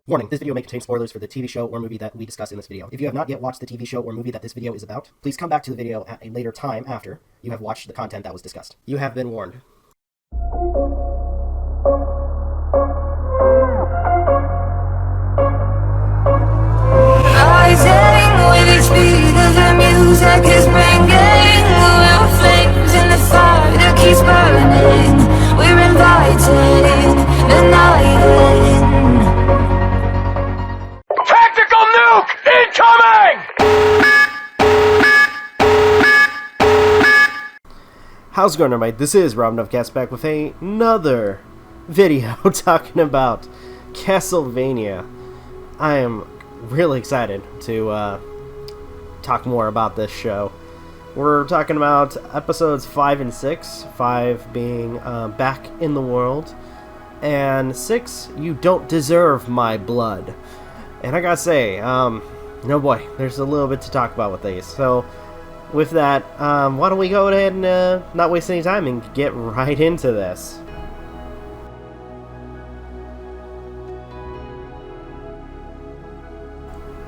Warning, this video may contain spoilers for the TV show or movie that we discuss in this video. If you have not yet watched the TV show or movie that this video is about, please come back to the video at a later time after you have watched the content that was discussed. You have been warned. Rising with each beat of the music is bringing real flames in the fire that keeps burning. We're inviting the night in. Tactical nuke incoming! How's it going, everybody? This is Novakast back with another video talking about Castlevania. I am really excited to talk more about this show. We're talking about episodes 5 and 6, 5 being Back in the World, and 6, You Don't Deserve My Blood. And I gotta say, oh boy, there's a little bit to talk about with these. So, with that, why don't we go ahead and not waste any time and get right into this.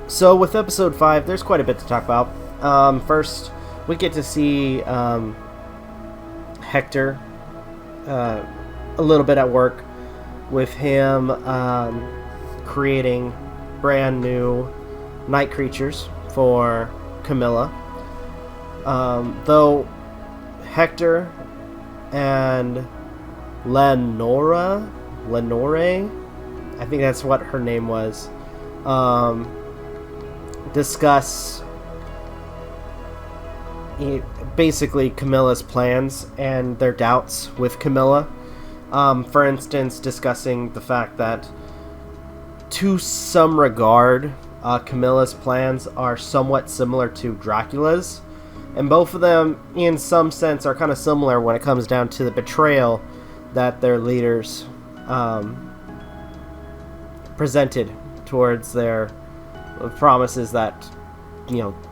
So, with episode 5, there's quite a bit to talk about. First, we get to see Hector a little bit at work with him creating brand new night creatures for Camilla. Though Hector and Lenore, I think that's what her name was, discuss basically Camilla's plans and their doubts with Camilla. For instance, discussing the fact that to some regard, Camilla's plans are somewhat similar to Dracula's, and both of them, in some sense, are kind of similar when it comes down to the betrayal that their leaders presented towards their promises that,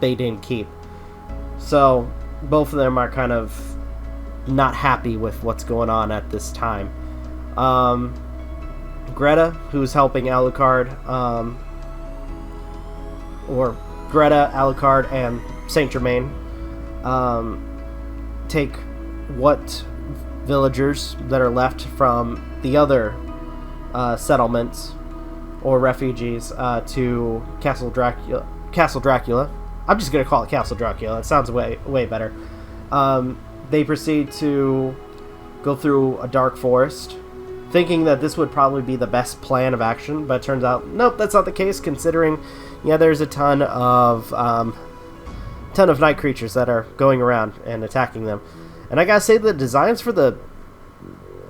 they didn't keep. So, both of them are kind of not happy with what's going on at this time. Greta, who's helping Alucard, or Greta, Alucard, and Saint Germain, take what villagers that are left from the other settlements or refugees to Castle Dracula. I'm just gonna call it Castle Dracula. It sounds way better. They proceed to go through a dark forest, thinking that this would probably be the best plan of action, but it turns out, nope, that's not the case, considering, there's a ton of night creatures that are going around and attacking them. And I gotta say, the designs for the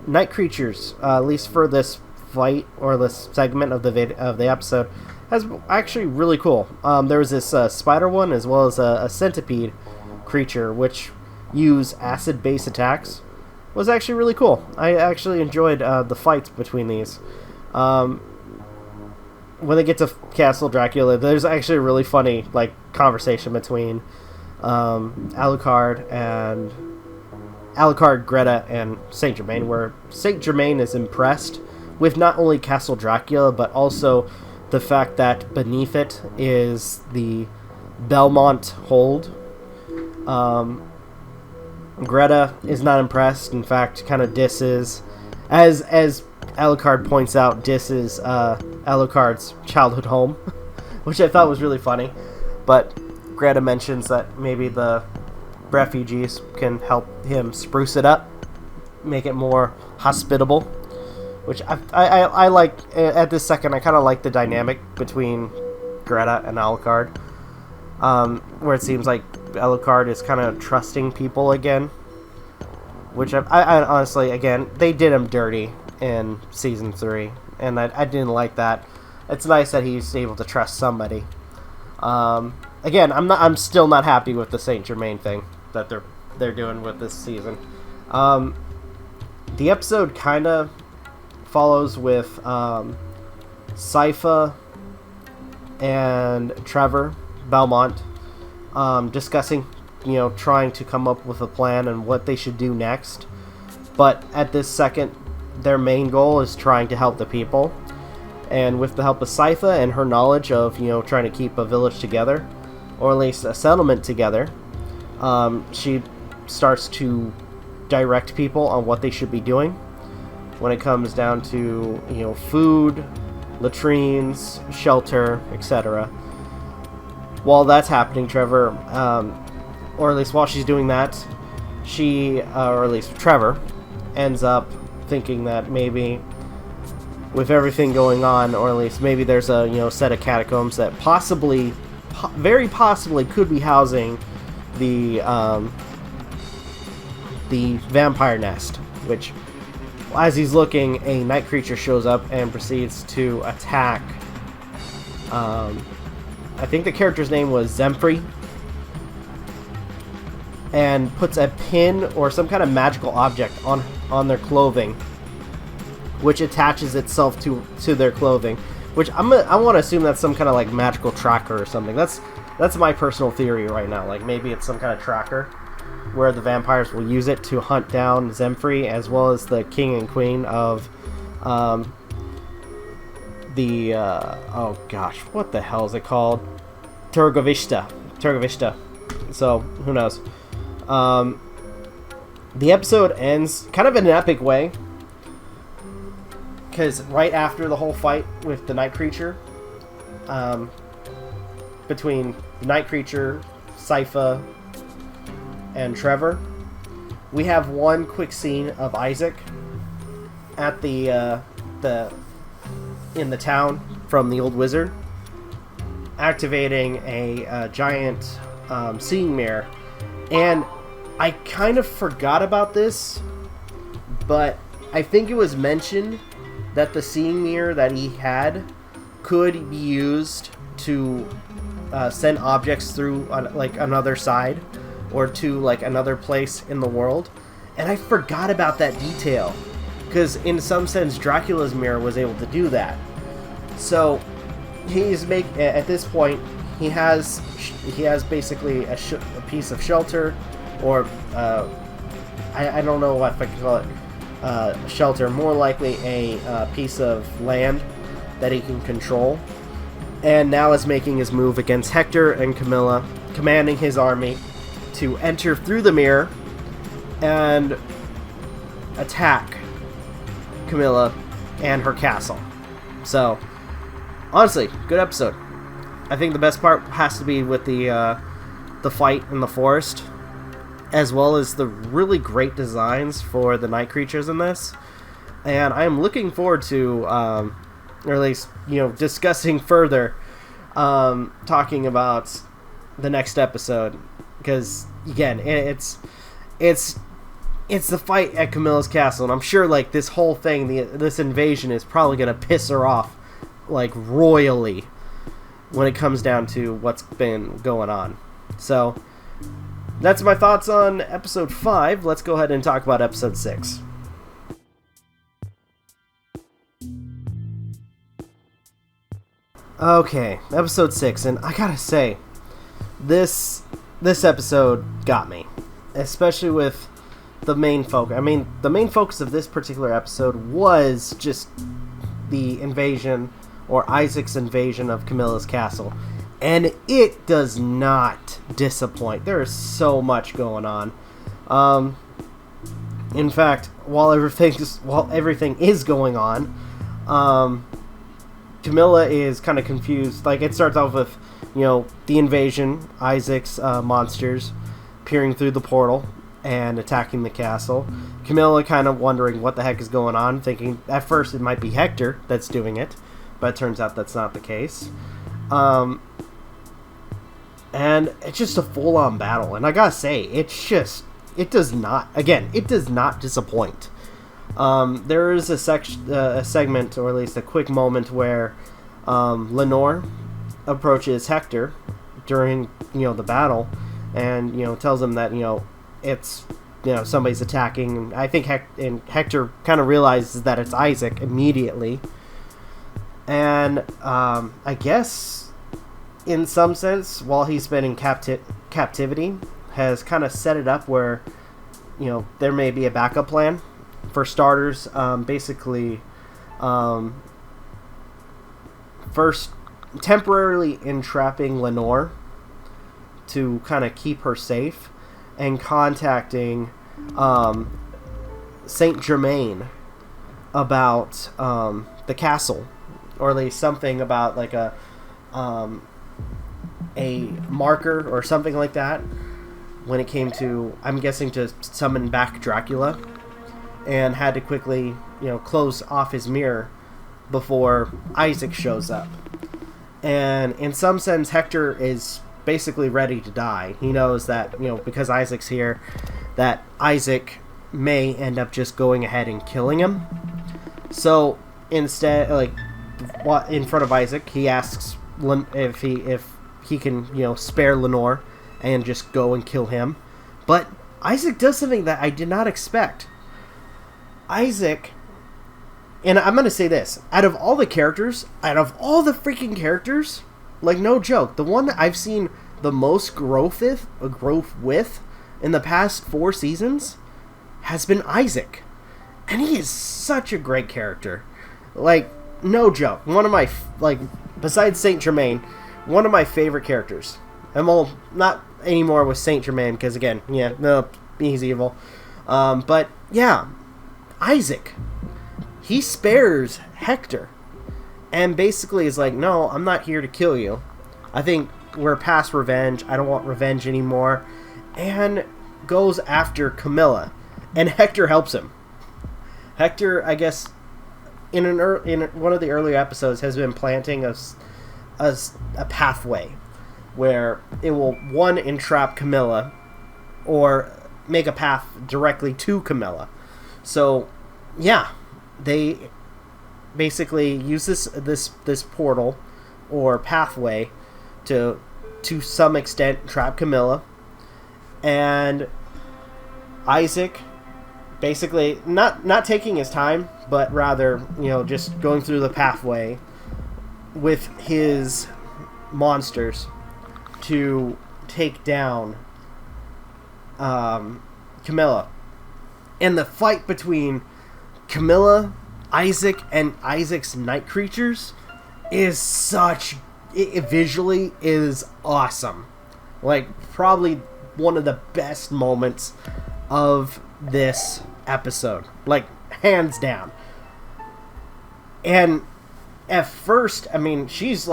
night creatures, at least for this fight, or this segment of the episode, is actually really cool. There was this spider one, as well as a centipede creature, which use acid-based attacks. Was actually really cool. I actually enjoyed the fights between these. When they get to Castle Dracula, there's actually a really funny conversation between Alucard, Greta, and Saint Germain, where Saint Germain is impressed with not only Castle Dracula, but also the fact that beneath it is the Belmont Hold. Greta is not impressed. In fact, kind of disses, as Alucard points out, disses Alucard's childhood home, which I thought was really funny. But Greta mentions that maybe the refugees can help him spruce it up, make it more hospitable, which I like. At this second, I kind of like the dynamic between Greta and Alucard, where it seems like Alucard is kind of trusting people again, which I honestly, again, they did him dirty in season 3, and I didn't like that. It's nice that he's able to trust somebody. Again, I'm still not happy with the Saint Germain thing that they're doing with this season. The episode kind of follows with Sypha and Trevor Belmont discussing, trying to come up with a plan and what they should do next. But at this second, their main goal is trying to help the people. and with the help of Sypha and her knowledge of, trying to keep a village together, or at least a settlement together, she starts to direct people on what they should be doing when it comes down to, food, latrines, shelter, etc. While that's happening, Trevor, or at least while she's doing that, or at least Trevor, ends up thinking that maybe with everything going on, or at least maybe there's a set of catacombs that very possibly could be housing the vampire nest, which, as he's looking, a night creature shows up and proceeds to attack. I think the character's name was Zemfrey, and puts a pin or some kind of magical object on their clothing, which attaches itself to their clothing. Which I want to assume that's some kind of like magical tracker or something. That's my personal theory right now. Like maybe it's some kind of tracker where the vampires will use it to hunt down Zemfrey, as well as the king and queen of oh gosh, what the hell is it called? Turgovishta. So who knows? The episode ends kind of in an epic way, because right after the whole fight with the night creature, between the night creature, Sypha, and Trevor, we have one quick scene of Isaac at in the town from the old wizard, activating a giant seeing mirror. And I kind of forgot about this, but I think it was mentioned that the seeing mirror that he had could be used to send objects through like another side, or to like another place in the world. And I forgot about that detail, because in some sense Dracula's mirror was able to do that. So at this point he has basically a piece of shelter, or I don't know if I can call it shelter, more likely a piece of land that he can control, and now is making his move against Hector and Camilla, commanding his army to enter through the mirror and attack Camilla and her castle. So, honestly, good episode. I think the best part has to be with the fight in the forest, as well as the really great designs for the night creatures in this. And I am looking forward to, or at least, discussing further, talking about the next episode. Because, again, it's the fight at Camilla's castle, and I'm sure, like, this whole thing, this invasion is probably going to piss her off, like, royally when it comes down to what's been going on. So, that's my thoughts on episode 5. Let's go ahead and talk about episode 6. Okay, episode 6, and I gotta say, this episode got me, especially with the main focus. I mean, the main focus of this particular episode was just the invasion, or Isaac's invasion of Camilla's castle, and it does not disappoint. There is so much going on. In fact, while everything is going on, Camilla is kind of confused. Like, it starts off with, the invasion, Isaac's monsters peering through the portal and attacking the castle. Camilla kind of wondering what the heck is going on, thinking at first it might be Hector that's doing it, but it turns out that's not the case. And it's just a full-on battle, and I gotta say, it does not disappoint. There is a segment, or at least a quick moment, where Lenore approaches Hector during, the battle, and, tells him that, it's, somebody's attacking. I think Hector kind of realizes that it's Isaac immediately. And, I guess, in some sense, while he's been in captivity, has kind of set it up where, there may be a backup plan. For starters, basically, first temporarily entrapping Lenore to kind of keep her safe, and contacting Saint Germain about the castle, or at least something about like a marker or something like that, when it came to, I'm guessing, to summon back Dracula, and had to quickly, close off his mirror before Isaac shows up. And in some sense, Hector is basically ready to die. He knows that, because Isaac's here, that Isaac may end up just going ahead and killing him. So instead, in front of Isaac, he asks if he can, spare Lenore and just go and kill him. But Isaac does something that I did not expect. Isaac, and I'm going to say this, out of all the freaking characters, like, no joke, the one that I've seen the most growth with in the past 4 seasons has been Isaac. And he is such a great character. Like, no joke. One of my, besides Saint Germain, one of my favorite characters. And well, not anymore with Saint Germain, because again, he's evil. But yeah, Isaac, he spares Hector, and basically is like, no, I'm not here to kill you. I think we're past revenge. I don't want revenge anymore. And goes after Camilla, and Hector helps him. Hector, I guess, in one of the earlier episodes, has been planting a pathway where it will, one, entrap Camilla, or make a path directly to Camilla. So, yeah, they basically use this portal or pathway to some extent trap Camilla, and Isaac basically not taking his time, but rather, just going through the pathway with his monsters to take down Camilla. And the fight between Camilla, Isaac, and Isaac's night creatures is visually is awesome. Like, probably one of the best moments of this episode. Like, hands down. And at first, I mean, she's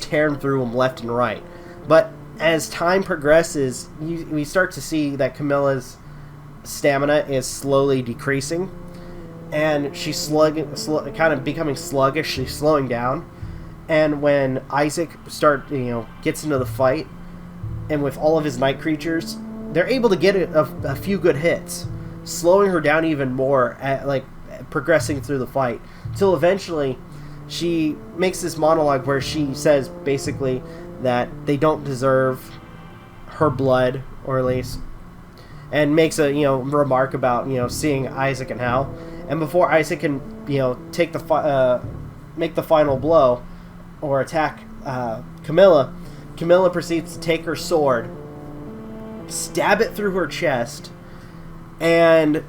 tearing through them left and right. But as time progresses, we start to see that Camilla's stamina is slowly decreasing, and she's kind of becoming sluggish. She's slowing down, and when Isaac gets into the fight, and with all of his night creatures, they're able to get a few good hits, slowing her down even more at progressing through the fight, till eventually she makes this monologue where she says basically that they don't deserve her blood, or at least, and makes a remark about seeing Isaac in hell. And before Isaac can take make the final blow or attack Camilla proceeds to take her sword, stab it through her chest, and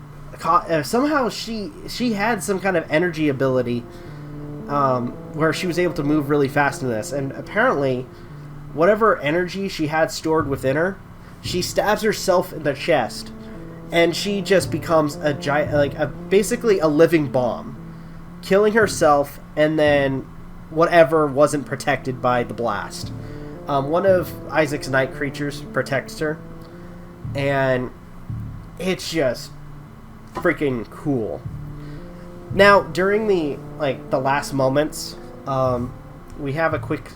somehow she had some kind of energy ability where she was able to move really fast in this. And apparently, whatever energy she had stored within her, she stabs herself in the chest, and she just becomes a giant, basically a living bomb, killing herself, and then whatever wasn't protected by the blast. One of Isaac's night creatures protects her, and it's just freaking cool. Now, during the last moments, we have a quick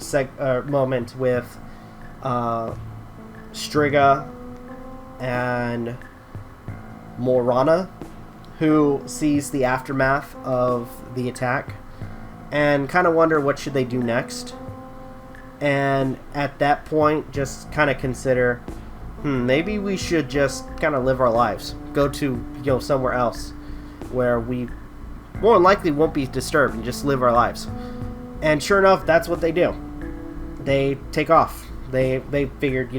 moment with Striga and Morana, who sees the aftermath of the attack and kind of wonder what should they do next. And at that point, just kind of consider, maybe we should just kind of live our lives, go to somewhere else where we more than likely won't be disturbed, and just live our lives. And sure enough, that's what they do. They take off. They figured,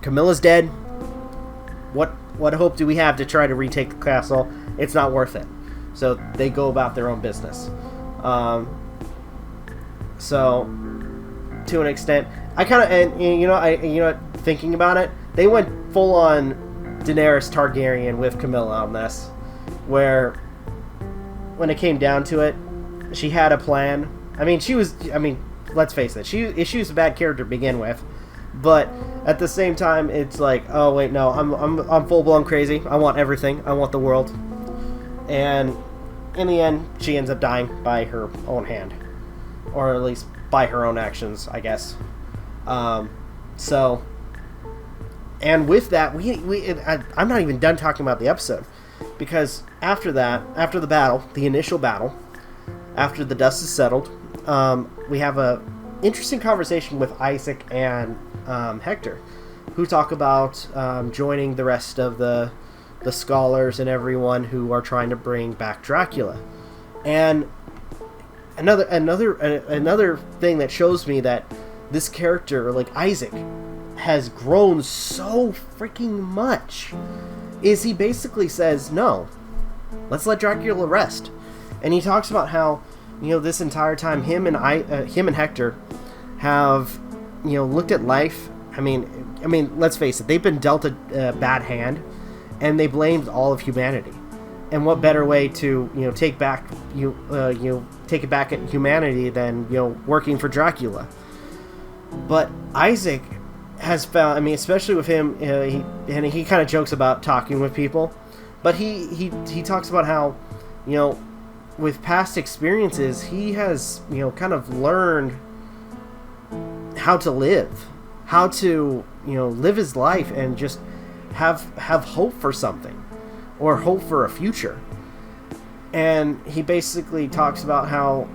Camilla's dead. What hope do we have to try to retake the castle? It's not worth it. So they go about their own business. So, to an extent, I kind of, and thinking about it, they went full on Daenerys Targaryen with Camilla on this, where when it came down to it, she had a plan. Let's face it, she was a bad character to begin with, but at the same time, it's like, oh wait, no, I'm full blown crazy. I want everything. I want the world. And in the end, she ends up dying by her own hand, or at least by her own actions, I guess. So, and with that, I'm not even done talking about the episode, because after that, after the battle, the initial battle, after the dust is settled, we have a interesting conversation with Isaac and Hector, who talk about joining the rest of the scholars and everyone who are trying to bring back Dracula. And another thing that shows me that this character, like Isaac, has grown so freaking much is he basically says, no, let's let Dracula rest. And he talks about how, this entire time him and Hector have, looked at life. I mean, let's face it, they've been dealt a bad hand, and they blamed all of humanity. And what better way to, take back, take it back at humanity than, working for Dracula. But Isaac has found, especially with him, he kind of jokes about talking with people, but he talks about how, with past experiences, he has, kind of learned how to live, live his life and just have hope for something, or hope for a future. And he basically talks about how,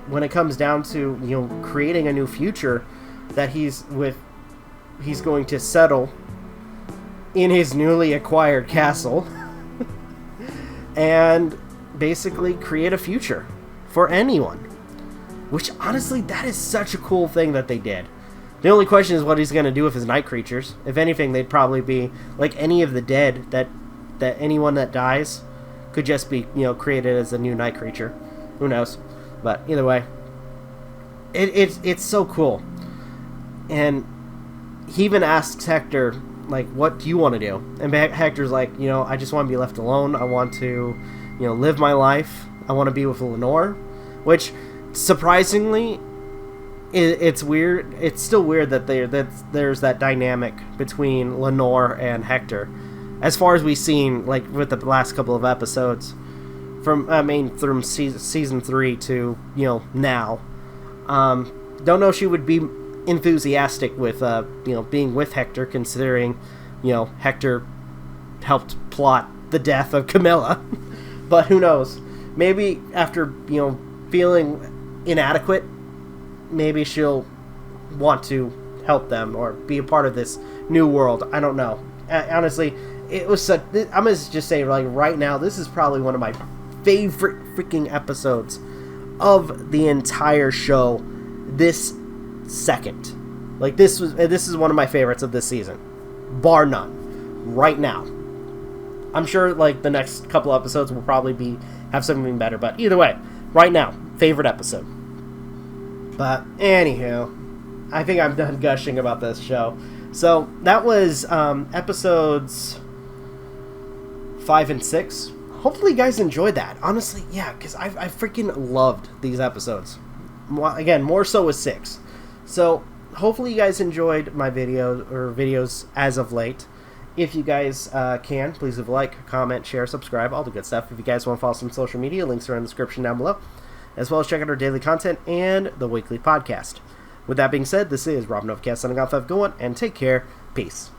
when it comes down to, creating a new future, that he's going to settle in his newly acquired castle and basically create a future for anyone. Which, honestly, that is such a cool thing that they did. The only question is what he's going to do with his night creatures. If anything, they'd probably be like any of the dead, that anyone that dies could just be, created as a new night creature. Who knows? But either way, it's so cool. And he even asks Hector, like, what do you want to do? And Hector's like, I just want to be left alone. I want to, live my life. I want to be with Lenore. Which, surprisingly, it's weird. It's still weird that there's that dynamic between Lenore and Hector, as far as we've seen, like, with the last couple of episodes, from season 3 to now. Don't know if she would be enthusiastic with being with Hector, considering Hector helped plot the death of Camilla. But who knows? Maybe after feeling inadequate, maybe she'll want to help them or be a part of this new world. I don't know. Honestly, it was such... I'm going to just say, like, right now, this is probably one of my favorite freaking episodes of the entire show this second. Like, this is one of my favorites of this season. Bar none. Right now. I'm sure, like, the next couple episodes will probably have something better, but either way, right now, favorite episode. But, anywho, I think I'm done gushing about this show. So, that was episodes 5 and 6. Hopefully you guys enjoyed that. Honestly, yeah, because I freaking loved these episodes. Again, more so with 6. So, hopefully you guys enjoyed my videos as of late. If you guys can, please leave a like, comment, share, subscribe, all the good stuff. If you guys want to follow us on social media, links are in the description down below, as well as check out our daily content and the weekly podcast. With that being said, this is Rob Novakast signing off. Have a good one, and take care. Peace.